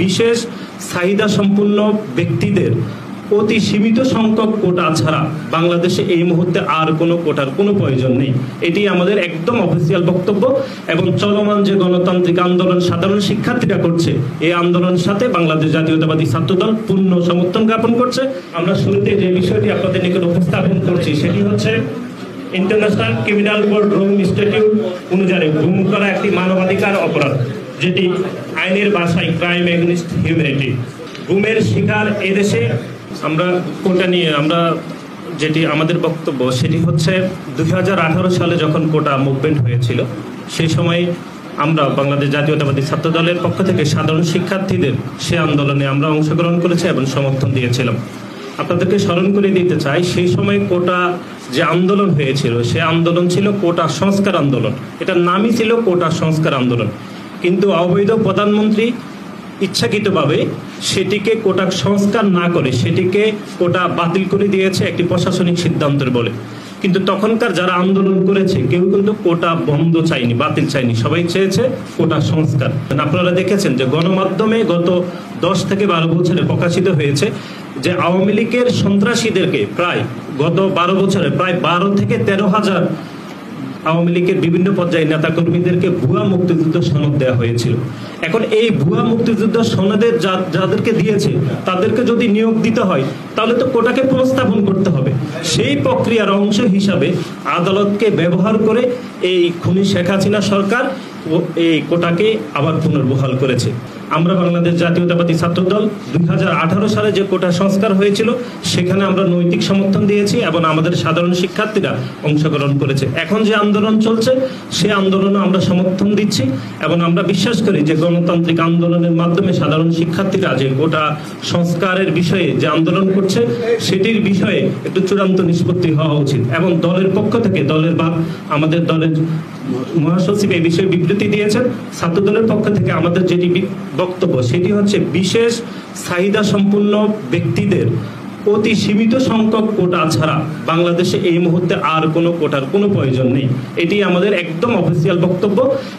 বিশেষ চাহিদা সম্পন্ন ব্যক্তিদের অতি সীমিত সংখ্যক কোটা ছাড়া বাংলাদেশে এই মুহূর্তে আর কোনো কোটার কোনো প্রয়োজন নেই। এটি আমাদের একদম অফিসিয়াল বক্তব্য এবং চলমান যে গণতান্ত্রিক আন্দোলন সাধারণ শিক্ষার্থীরা করছে এই আন্দোলনের সাথে বাংলাদেশ জাতীয়তাবাদী ছাত্রদল পূর্ণ সমর্থন জ্ঞাপন করছে। আমরা শুরুতে যে বিষয়টি আপনাদের নিকট উপস্থাপন করছি সেটি হচ্ছে international criminal code Rome statute অনুযায়ী গুম করা একটি মানবাধিকার অপরাধ, যেটি আইনের ভাষায় ক্রাইম এগেইনস্ট হিউম্যানিটি। গুমের শিকার এদেশে আমরা কোটা নিয়ে যেটি আমাদের বক্তব্য সেটি হচ্ছে 2018 সালে যখন কোটা মুভমেন্ট হয়েছিল সেই সময় আমরা বাংলাদেশ জাতীয়তাবাদী ছাত্রদলের পক্ষ থেকে সাধারণ শিক্ষার্থীদের সে আন্দোলনে আমরা অংশগ্রহণ করেছি এবং সমর্থন দিয়েছিলাম। আপনাদেরকে স্মরণ করে দিতে চাই, সেই সময় কোটা যে আন্দোলন হয়েছিল সে আন্দোলন ছিল কোটা সংস্কার আন্দোলন। এটার নামই ছিল কোটা সংস্কার আন্দোলন, কিন্তু অবৈধ প্রধানমন্ত্রী ইচ্ছাকৃতভাবে সেটিকে কোটা সংস্কার না করে সেটিকে কোটা বাতিল করে দিয়েছে একটি প্রশাসনিক সিদ্ধান্তের বলে। কিন্তু তখনকার যারা আন্দোলন করেছে কেউ কিন্তু কোটা বন্ধ চায়নি, বাতিল চায়নি, সবাই চেয়েছে কোটা সংস্কার। আপনারা দেখেছেন যে গণমাধ্যমে গত 10 থেকে 12 বছরে প্রকাশিত হয়েছে যে আওয়ামী লীগের সন্ত্রাসীদেরকে প্রায় গত 12 বছরে প্রায় 12 থেকে 13,000 আওয়ামী লীগের বিভিন্ন পর্যায়ে নেতাকর্মীদেরকে ভুয়া মুক্তিযুদ্ধ সনদ দেওয়া হয়েছিল। এখন এই ভুয়া মুক্তিযুদ্ধ সনদের যাদেরকে দিয়েছে তাদেরকে যদি নিয়োগ দিতে হয় তাহলে তো কোটাকে পুনঃস্থাপন করতে হবে। সেই প্রক্রিয়ার অংশ হিসাবে আদালতকে ব্যবহার করে এই খুনি শেখ হাসিনা সরকার এই কোটাকে আবার পুনর্বহাল করেছে। আমরা বাংলাদেশ জাতীয়তাবাদী ছাত্রদল 2018 সালে যে কোটা সংস্কার হয়েছিল সেখানে আমরা নৈতিক সমর্থন দিয়েছি এবং আমাদের সাধারণ শিক্ষার্থীরা অংশগ্রহণ করেছে। এখন যে আন্দোলন চলছে সে আন্দোলনে আমরা সমর্থন দিচ্ছি এবং আমরা বিশ্বাস করি যে গণতান্ত্রিক আন্দোলনের মাধ্যমে সাধারণ শিক্ষার্থীরা যে কোটা সংস্কারের বিষয়ে যে আন্দোলন করছে সেটির বিষয়ে একটু চূড়ান্ত নিষ্পত্তি হওয়া উচিত। এবং দলের পক্ষ থেকে আমাদের দলের মহাসচিব এই বিষয়ে বিবৃতি দিয়েছেন। ছাত্রদলের পক্ষ থেকে আমাদের যেটি বক্তব্য সেটি হচ্ছে বিশেষ চাহিদা সম্পন্ন ব্যক্তিদের অতি সীমিত সংখ্যক কোটা ছাড়া বাংলাদেশে এই মুহূর্তে আর কোনো কোটার কোনো প্রয়োজন নেই। এটি আমাদের একদম অফিসিয়াল বক্তব্য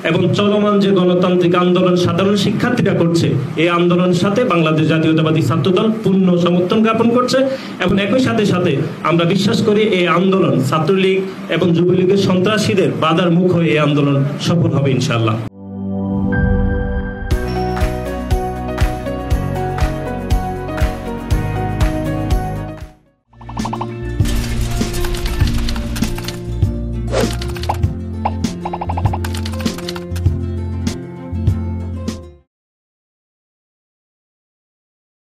এবং চলমান যে গণতান্ত্রিক আন্দোলন সাধারণ শিক্ষার্থীরা করছে এই আন্দোলনের সাথে বাংলাদেশ জাতীয়তাবাদী ছাত্রদল পূর্ণ সমর্থন জ্ঞাপন করছে এবং একই সাথে সাথে আমরা বিশ্বাস করি এই আন্দোলন ছাত্রলীগ এবং যুবলীগের সন্ত্রাসীদের বাধার মুখ হয়ে এই আন্দোলন সফল হবে ইনশাআল্লাহ।